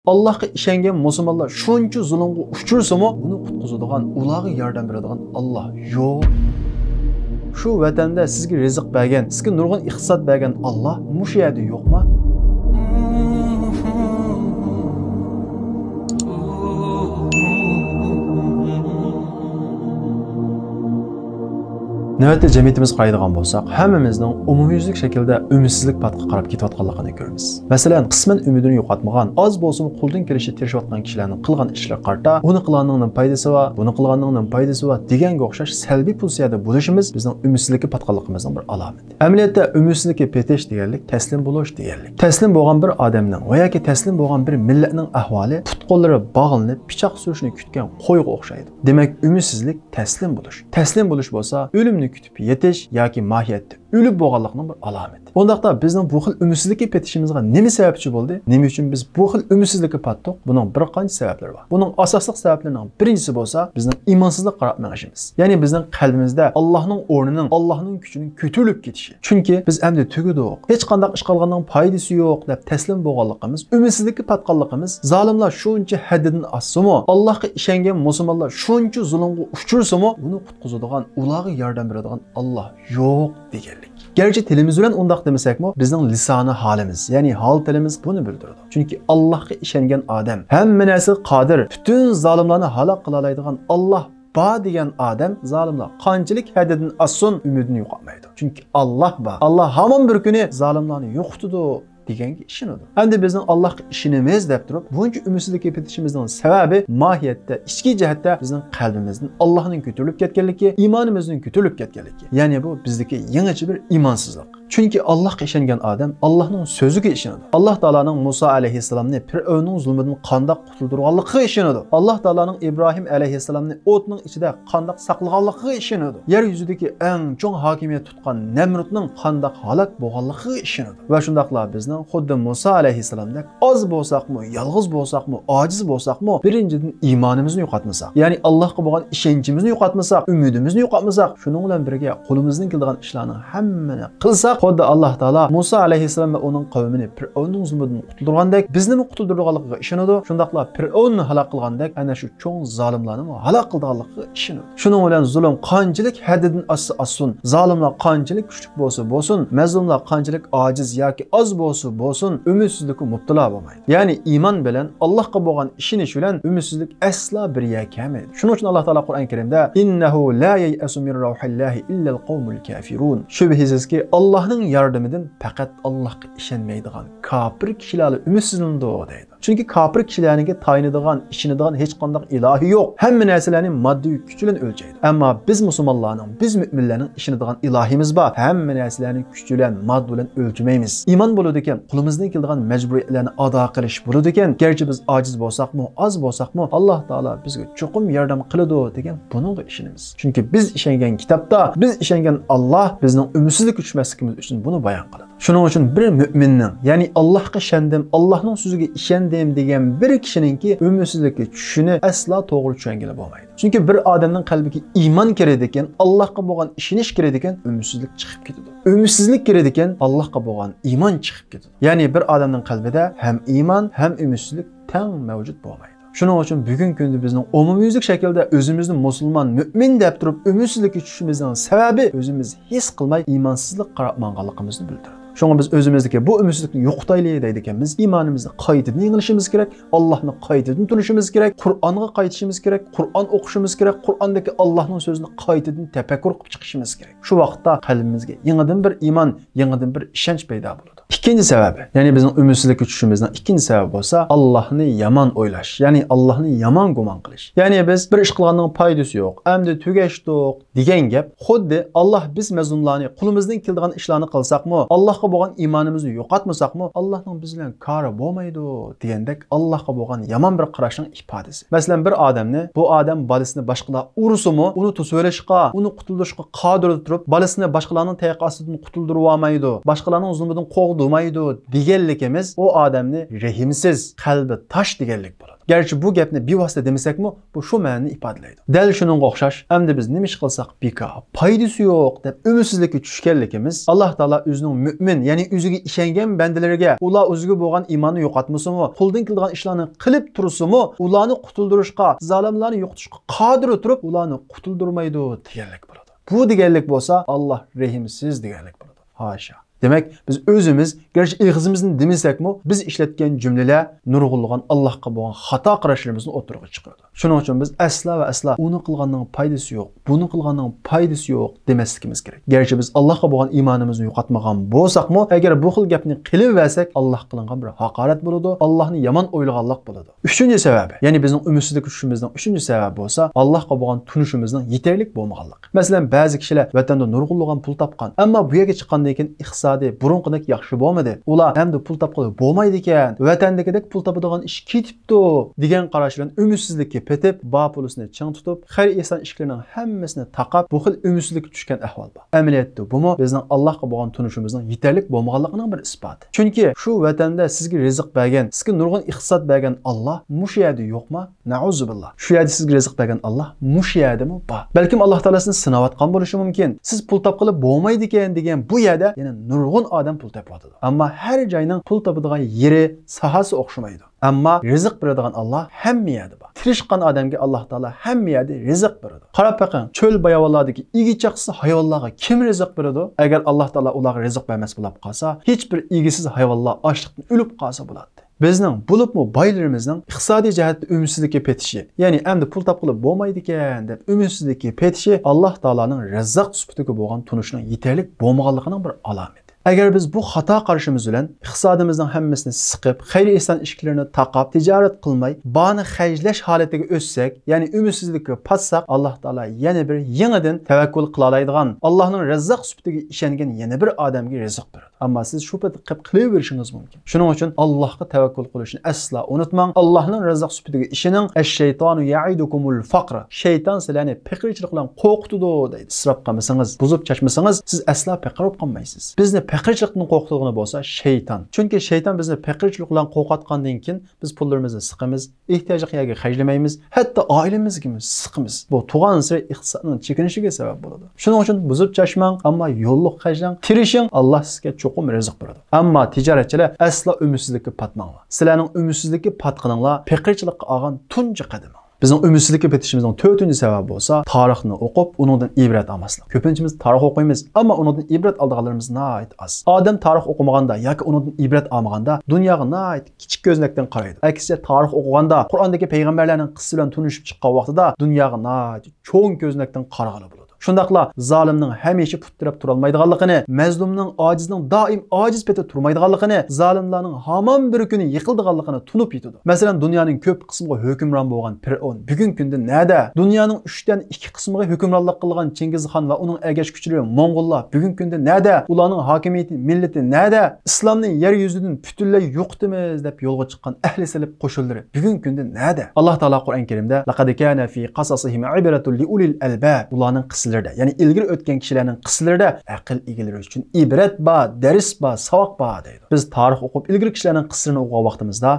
Allohga ishongan musulmonlar shuncha zulmga uchrasimi, uni qutqizadigan, ularga yordam beradigan Alloh yo'q. Shu vatanda sizga rizq bergan, sizga nurg'un iqtisod bergan Alloh mushu yerda yo'qmi? Navbatda jamiyatimiz qaraydigan bo'lsak, hammamizning umumyuzlik shaklda umidsizlik patqa qarab ketayotganligini ko'ramiz. Masalan, qisman umidini yo'qotmagan, oz bo'lsa qo'ldan kelishini tirishayotgan kishilarning qilgan ishlari qarta, uni qilganning foydasi va buni qilganning foydasi va deganga o'xshash salbiy pozitsiyada bo'lishimiz bizning umidsizlikka patqanligimizning bir alomati. Amaliyotda umidsizlikka petish deganlik taslim bo'lish deganlik. Taslim bo'lgan bir odamning va yoki taslim bo'lgan bir millatning ahvoli put-qo'llari bog'lanib, pichoq surishni kutgan qo'yga o'xshaydi. Demak, umidsizlik taslim bo'lish. Taslim bo'lish bo'lsa, o'limni kütüp yetiş yoki mohiyatda ölüp bo'lganlikning bir alomati. Undaqda bizning bu xil umidsizlikka petishimizga nima sababchi bo'ldi? Nima uchun biz bu xil umidsizlikka patdik? Buning bir qancha sabablari bor. Buning asosli sabablarining birinchisi bo'lsa, bizning imonsizlik qarab mengishimiz. Ya'ni bizning qalbimizda Allohning o'rnining, Allohning kuchining ko'tarilib ketishi. Chunki biz endi tugudiq, hech qanday ish qilganning foydasi yo'q deb taslim bo'lganligimiz, umidsizlikka patganligimiz, zolimlar shuncha haddidan ossimi, Allohga ishongan musulmonlar shuncha zulmga uchrasimi, uni qutqizadigan, ularga yordam beradigan Alloh yo'q deganlik. Gerçi tilimiz bilen undaq demasakmi, bizning lisani halimiz, ya'ni hal tilimiz bunu bildiradi. Chunki Allohga ishongan odam, hamma narsa qodir, butun zolimlarni halok qila oladigan Alloh ba degan odam zolimlar qanchalik haddidan assun umidini yo'qotmaydi. Chunki Alloh ba. Alloh hamon bir kuni zolimlarni yo'qotadi deganga ishonadi. Endi bizning Allohga ishonimiz deb turib, buncha umidsizlikka petishimizning sababi mohiyatda, ichki jihatda bizning qalbimizning Allohning ko'tarilib ketganligi, iymonimizning ko'tarilib ketganligi. Ya'ni bu bizdagi yangicha bir imonsizlik. Chunki Allohga ishongan odam Allohning so'ziga ishonadi. Alloh taolaning Musa alayhissalomni Fir'avnning zulmidan qandoq qutuldirganligiga ishonadi. Alloh taolaning Ibrohim alayhissalomni o'tning ichida qandoq saqlaganligiga ishonadi. Yer yuzidagi eng cho'ng hokimiyat tutgan Namrudning qandoq halok bo'lganligiga ishonadi. Va shundaqla bizning xuddi Musa alayhissalomdek oz bo'lsaqmi, yolg'iz bo'lsaqmi, ojiz bo'lsaqmi, birinchidan iymonimizni yo'qotmasak, ya'ni Allohga bo'lgan ishonchimizni yo'qotmasak, umidimizni yo'qotmasak, shuning bilan birga qo'limizdan kelgan ishlarning hammani qilsak, xuddi Alloh taolo Musa alayhissalom va uning qavmini Fir'avnning zulmidan qutuldirgandek, bizni qutuldirganligiga ishonadi. Shundaqla Fir'avnni halok qilgandek, ana shu cho'ng zolimlarni halok qilganligiga ishonadi. Shuning bilan zulm qanchalik haddidan assun, zolimlar qanchalik kuchli bo'lsa, mazlumlar qanchalik ojiz yoki oz bo'lsin, umidsizlikka mubtalo bo'lmaydi. Ya'ni iymon bilan Allohga bo'lgan ishonish bilan umidsizlik aslo bir kelmaydi. Shuning uchun Alloh taolo Qur'on Karimda innahu la ya'asu min rauhillahi illa al-qawmul kafirun. Shubhisizki Allohning yordamidan faqat Allohga ishonmaydigan kafir kishilar umidsizlandi deydi. Chunki kafir kishilarga tayinadigan, ishonadigan hech qanday ilohi yo'q. Hamma narsalarni moddiy kuch bilan o'lchaydi. Ammo biz musulmonlarning, biz mu'minlarning ishonadigan ilohimiz bor. Hamma narsalarni kuch bilan, mod bilan o'lchamaymiz. Iymon bo'ladi ekan, qo'limizdan keladigan majburiyatlarni ado qilish bo'ladi ekan. Garchi biz ojiz bo'lsaqmi, oz bo'lsaqmi, Alloh taolo bizga cho'qim yordam qiladi degan bunga ishonamiz. Chunki biz ishongan kitobda, biz ishongan Alloh bizning umidsizlik uchmasligimiz uchun buni bayon qiladi. Shuning uchun bir mu'minning, ya'ni Allohga ishondim, Allohning so'ziga ishondim degan bir kishiningki umidsizlikka tushishini aslo to'g'ri tushungani bo'lmaydi. Chunki bir odamning qalbiga iymon kiradi ekan, Allohga bo'lgan ishonish kiradi ekan, umidsizlik chiqib ketadi. Umidsizlik kiradi ekan, Allohga bo'lgan iymon chiqib ketadi. Ya'ni bir odamning qalbida ham iymon, ham umidsizlik teng mavjud bo'lmaydi. Shuning uchun bugungi kunda bizning umumyuzlik shaklda o'zimizni musulmon, mu'min deb turib umidsizlikka tushishimizning sababi o'zimiz his qilmay iymonsizlik qarab manganligimizni bildiradi. Şuna biz özümüzdeki bu ümitsizlikni yo'qotaylik deydiganmiz, iymonimizni qaytadan yangilashimiz kerak, Allohni qaytadan tunishimiz kerak, Qur'onga qaytishimiz kerak, Qur'on o'qishimiz kerak, Qur'ondagi Allohning so'zini qaytadan tafakkur qilib chiqishimiz kerak. Shu vaqtda qalbimizga yangidan bir iymon, yangidan bir ishonch paydo bo'ladi. İkinci sebebi, yani bizim ümitsizlikka tushishimizning ikkinchi sababi bo'lsa, Allohni yomon o'ylash, ya'ni Allohni yomon gumon qilish. Ya'ni biz bir ish qilganning foydasi yo'q, endi tugashdik degan gap, xuddi Alloh biz mazlumlarni qo'limizdan keladigan ishlarni qilsaqmi, Allohga bo'lgan iymonimizni yo'qotmasaqmi, Allohning biz bilan kori bo'lmaydi degandek Allohga bo'lgan yomon bir qarashning ifodasi. Masalan, bir odamni, bu odam bolasini boshqalar urusimi, uni to'sib uni qutuldirishga qodir turib, bolasini boshqalarning tayoqasidan qutuldirib olmaydi, boshqalarning zulmidan qo'g'dirmaydi deganligimiz o odamni rahimsiz, qalbi tosh deganlik bo'ladi. Gerçi bu gapni bevosita demasakmi, bu shu ma'noni ifodalaydi. Dal shuningga o'xshash, endi biz nima ish qilsak bekor, foydasi yo'q deb umidsizlikka tushganligimiz Alloh taolo o'zining mu'min, ya'ni o'ziga ishongan bandalariga ular o'ziga bo'lgan iymonni yo'qotmasimi, qo'ldan keladigan ishlarni qilib tursimi, ularni qutuldirishga, zolimlarni yo'qotishga qodir turib, ularni qutuldirmaydi deganlik bo'ladi. Bu deganlik bo'lsa, Alloh rahimsiz deganlik bo'ladi. Haşa. Demek biz özümüz, gerçi ağzımızın demisakmı, biz işletken cümleler nurgulluğun Allah'a boğan hata qarashlarımızın oturuğa çıkıyordu. Şunun için biz asla ve asla onu kılganın paydası yok, bunu kılganın paydası yok demeslikimiz gerek. Gerçi biz Allah'a boğan imanımızı yo'qotmagan bolsakmı, eğer bu xil gapni qilib versek, Allah kılıngan bir hakaret buludu, Allah'ını yaman oylaganlık buludu. Üçüncü sebebi, yani bizim ümitsizlik düşüşümüzün üçüncü sebebi olsa, Allah'a boğan tunuşumuzun yeterlik bo'lmaganlık. Mesela bazı kişiler vatanda nurgulluğun pul tapkan, ama bu yerga chiqqandan keyin burunqidek yaxshi bo'lmadi. Ular hamda pul topqili bo'lmaydi ekan. Vatandagidek pul topadigan ish ketibdi degan qarash bilan umitsizlikka petib, ba pulusini ching tutib, xayr ehson ishlarning hammasini taqab, bu xil umitsizlikka tushgan ahvol bor. Amaliyotda bumi bizning Allohga bo'lgan tunishimizning yetarli bo'lmaganligining bir isboti. Chunki shu vatanda sizga rizq bergan, sizga nurg'un iqtisod bergan Alloh mush yerda yo'qmi? Nauzubillah. Shu yerda sizga rizq bergan Alloh mush yerdami? Bor. Balkim Alloh taolosini sinayotgan bo'lishi mumkin. Siz pul topqili bo'lmaydi ekan degan bu yerda yana nurg'un adam pul topadi. Amma her joyning pul topadigan yeri, sahasi o'xshamaydi. Amma rizq beradigan Alloh hamma yerda bor. Tirishgan odamga Alloh taolo hamma yerda rizq beradi. Qarab baqing, cho'l bayavonlardagi igichaqsiz hayvonlarga kim rizq beradi? Agar Alloh taolo ularga rizq bermas bo'lib qolsa, hech bir igisiz hayvonlar ochlikdan o'lib qolsa bo'ladi. Bizning bo'libmi boylarimizning iqtisodiy jihatda umitsizlikka petishi, ya'ni endi pul topqilib bo'lmaydi ekan deb umitsizlikka petishi Alloh taolaning rizq sifatiga bo'lgan tunishning yetarli bo'lmaganligining bir alomati. Agar biz bu xato qarashimiz bilan iqtisodimizning hammasini siqib, xayr ehson ishlarni taqab, tijorat qilmay, bani xajlash holatiga o'ssak, ya'ni umitsizlikka patsak, Alloh taolo yana bir yangidan tavakkul qila oladigan, Allohning rizq sifatiga ishongan yana bir odamga rizq beradi. Amma siz shu payt qilaverishingiz mumkin. Shuning uchun Allohga tavakkul qilishni asla unutmang. Allohning rizq sifatiga ishoning. Ash-shaytonu ya'idukumul faqr. Shayton sizlarni faqirchilik bilan qo'rqitadi deydi. Isrof qilmasangiz, buzib chashmasangiz, siz asla faqir qolmaysiz. Bizni faqirchilikdan qo'rqitadigan bo'lsa shayton. Chunki shayton bizni faqirchilik bilan qo'rqatgandan keyin biz pullarimizni siqamiz, ehtiyojli yerga xarjlamaymiz, hatto oilamizga siqamiz. Bu tug'an sari iqtisodning chekinishiga sabab bo'ladi. Shuning uchun buzib chashmang, ammo yo'lliq xarjlang, tirishing, Alloh sizga cho'qim rizq beradi. Ammo tijoratchilar aslo umitsizlikka patmanglar. Sizlarning umitsizlikka patqininglar faqirchilikqa olgan tunji qadam. Bizning umitsizlikka petishimizning 4-chi sababi bo'lsa, tarixni o'qib, uningdan ibrat olmaslik. Ko'pinchamiz tarix o'qiymiz, ammo uningdan ibrat olganlarimiz nayt az. Odam tarix o'qimaganda yoki uningdan ibrat olmaganda dunyoga nayt kichik ko'znakdan qaraydi. Aksincha tarix o'qiganda, Qur'ondagi payg'ambarlarning qissasi bilan tunishib chiqqan vaqtida dunyoga nayt cho'ng ko'znakdan qarag'ali bo'ladi. Shundaqla zolimning hamisha puttirab turolmaydiganligini, mazlumning ojizning doim ojiz peti turmaydiganligini, zolimlarning hamon bir kuni yiqildiganligini tunib yetadi. Masalan, dunyoning ko'p qismiga hukmron bo'lgan Fir'aun bugungi kunda nada? Dunyoning 3dan 2 qismiga hukmronlik qilgan Chingizxon va uning ergash kuchlari Mong'ollar bugungi kunda nada? Ularning hokimiyati, millati nada? Islomni yer yuzidan butunlay yo'qitamiz deb yo'lga chiqqan ahli salaf qo'shinlari bugungi kunda nada? Alloh taolo Qur'on Karimda laqad kana fi qasasihim ibratun li ulil albab. Ularning yani ilgili o'tgan kishilarning qissalarida aql egalari uchun ibrat bor, dars bor, savoq bor deydi. Biz tarix o'qib ilgili kishilarning qissalarini o'qigan vaqtimizda,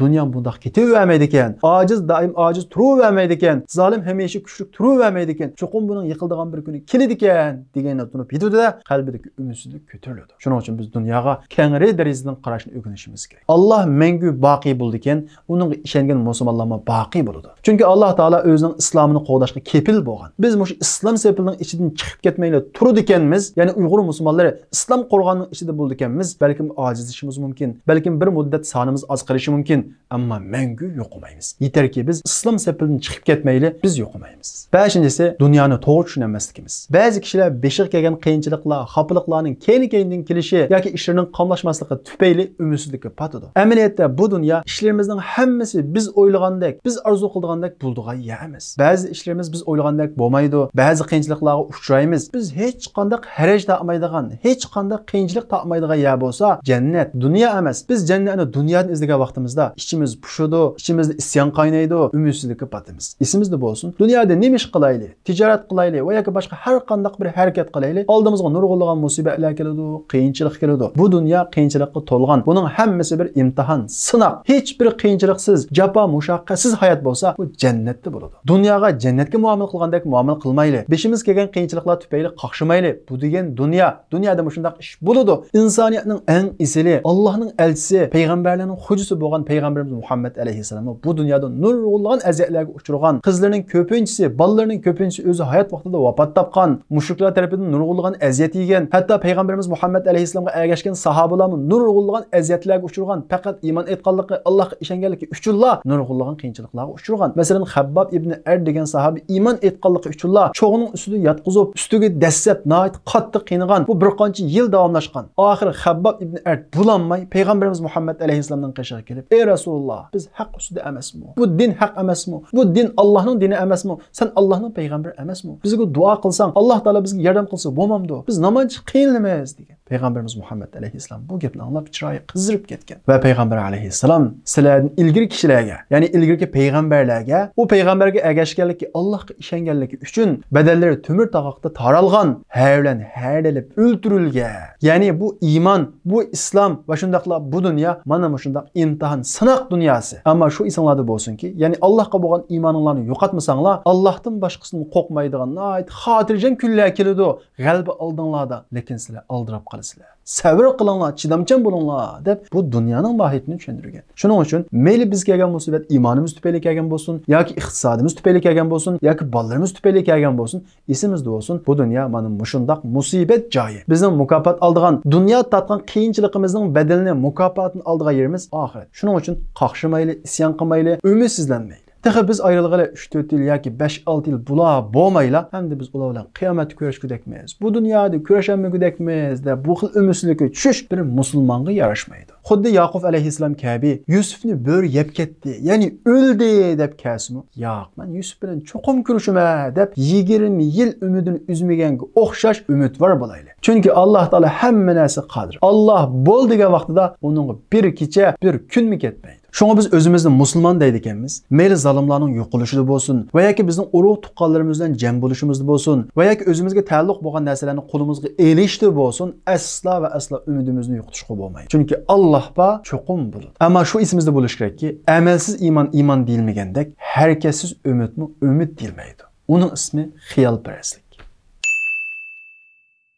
dunyo bundoq ketavermaydi ekan, ojiz doim ojiz turavermaydi ekan, zolim hamisha kuchli turavermaydi ekan, cho'qim buning yiqildigan bir kuni keladi ekan deganni tunib yetadi-da, qalbidagi umitsizlik ko'tariladi. Shuning uchun biz dunyoga kengri darajadan qarashni o'rganishimiz kerak. Alloh mangu boqiy bo'ldi ekan, uningga ishongan musulmonlar boqiy bo'ladi. Chunki Alloh taolo o'zining islomini qo'g'dashga kepil bo'lgan. Biz mush islom sepilning ichidan chiqib ketmayli turdi ekanmiz, ya'ni Uyg'ur musulmonlari islom qo'rg'onining ichida bo'ldi ekanmiz, balkim ojizlashimiz mumkin, balkim bir muddat sonimiz oz qilishi mumkin, ammo mangu yo'qolmaymiz. Yetarki biz islom sepilidan chiqib ketmayli, biz yo'qolmaymiz. 5-inchisi dunyoni to'g'ri tushunmasligimiz. Ba'zi kishilar beshiq kelgan qiyinchiliklar, xafaliklarning keyin-keyindan kelishi yoki ishlarining qamlashmasligi tufayli umitsizlikka patadi. Amaliyotda bu dunyo ishlarimizning hammasi biz o'ylagandek, biz orzu qilgandek bo'ldigan emas. Ba'zi ishlarimiz biz o'ylagandek bo'lmaydi, ba'zi qiyinchiliklarga uchraymiz. Biz hech qanday haraj topmaydigan, hech qanday qiyinchilik topmaydigan yer bo'lsa, jannat dunyo emas. Biz jannatni dunyodan izlagan vaqtimizda ichimiz pushidi, ichimizda isyon qaynaydi, umidsizlikka patimiz. Esimizda bo'lsin, dunyoda nima ish qilaylik, tijorat qilaylik va yoki boshqa har qanday bir harakat qilaylik, oldimizga nurg'unlagan musibatlar keladi, qiyinchilik keladi. Bu dunyo qiyinchilikqa to'lgan. Buning hammasi bir imtihon, sinoq. Hech bir qiyinchiliksiz, jafo mushaqqatsiz hayot bo'lsa, bu jannatda bo'ladi. Dunyoga jannatga muomala qilgandek muomala qilmaylik. Beshimiz kelgan qiyinchiliklar tufayli qaqshimaylik. Bu degan dunyoda shunday ish bo'ladi. İnsaniyatning eng isili, Allohning elchisi, payg'ambarlarning xo'jisi bo'lgan payg'ambarimiz Muhammad alayhisalom bu dunyoda nurg'unlagan aziyatlarga uchragan, qizlarning ko'pinchisi, bolalarning ko'pinchisi o'zi hayot vaqtida vafot topgan, mushriklar tomonidan nurg'unlagan aziyat yegan, hatto payg'ambarimiz Muhammad alayhisalomga ergashgan sahobalarning nurg'unlagan aziyatlarga uchragan, faqat iymon etganligi, Allohga ishonganligi uchunla nurg'unlagan qiyinchiliklarga uchragan. Masalan, Habbab ibn Ard degan sahoba iymon etganligi uchunla cho'g'ning ustida yotqizib, ustiga dassab, nihoyat qattiq qiynagan, bu bir qancha yil davomlashgan. Oxir Habbab ibn Ard bulanmay payg'ambarimiz Muhammad alayhisalomning qishig'iga kelib, "Ey Rasululloh, biz haq ustida emasmi? Bu din haq emasmi? Bu din Allohning dini emasmi? Sen Allohning payg'ambari emasmi? Bizga duo qilsang, Alloh taolo bizga yordam qilsa bo'lmamdi. Biz namoz qiynalmaymiz" degan. Payg'ambarimiz Muhammad alayhisalom bu gapni anglab chiroyi qizdirib ketgan. Va payg'ambar alayhisalom sizlardan ilgari kishilarga, ya'ni ilgari payg'ambarlarga, u payg'ambarga ergashganligi, Allohga ishonganligi uchun badallari temir tog'oqda taralgan, hayvlan haydalib o'ltirilgan. Ya'ni bu iymon, bu islom va shundaqla bu dunyo mana shundaq imtihon, sinoq dunyosi. Ammo shu esinglarda bo'lsinki, ya'ni Allohga bo'lgan iymoninglarni yo'qotmasanglar, Allohdan boshqasini qo'rqmaydigan, xotirjam kunlar keladi. G'alaba oldinglarda, lekin sizlar aldirab qolasizlar. Sabr qilinglar, chidamchan bo'linglar deb bu dunyoning mohiyatini tushuntirgan. Shuning uchun mayli bizga kelgan musibat iymonimiz tufayli kelgan bo'lsin, yoki iqtisodimiz tufayli kelgan bo'lsin, yoki bolalarimiz tufayli kelgan bo'lsin, esimizda bo'lsin, bu dunyo mana shundaq musibat joyi. Bizning mukofot oldigan, dunyo tatgan qiyinchiligimizning badalini, mukofotini oldigan yerimiz oxirat. Shuning uchun qaqshimayli, isyon qilmayli, umidsizlanmayli. Tahi biz ayrılğıla 3-4 yıl yoki 5-6 yıl bula bo'lmayla, hamda biz ular bilan qiyomatni ko'rishgudekmiz. Bu dunyoda kurashamagudekmiz deb bu xil umidsizlikka tushish bir musulmonga yarashmaydi. Xuddi Yaqub alayhissalom kabi Yusufni bo'r yeb ketdi, ya'ni o'ldi deb kasmi? Yo'q, men Yusuf bilan cho'qim ko'rishim deb 20 yil umidini uzmaganga o'xshash umidvor bo'laylik. Chunki Alloh taolo hamma narsa qodir. Alloh bo'l degan vaqtida uning bir kecha, bir kunmi ketmaydi. Şuna biz özümüzden musulmon deydi ekanmiz. Meyli zalimlarning yo'qolishida bo'lsin, va yoki bizning urug' tuqqanlarimizdan jam bo'lishimizda bo'lsin, va yoki o'zimizga taalluq bo'lgan narsalarni qo'limizga elishdi bo'lsin, asla va asla umidimizni yo'qotishga bo'lmaydi. Chunki Alloh ba cho'qim bo'ladi. Ammo shu esimizda bo'lish kerakki, amalsiz iymon deyilmagandek, harakatsiz umidmi umid deyilmaydi. Uning ismi xiyolparastlik.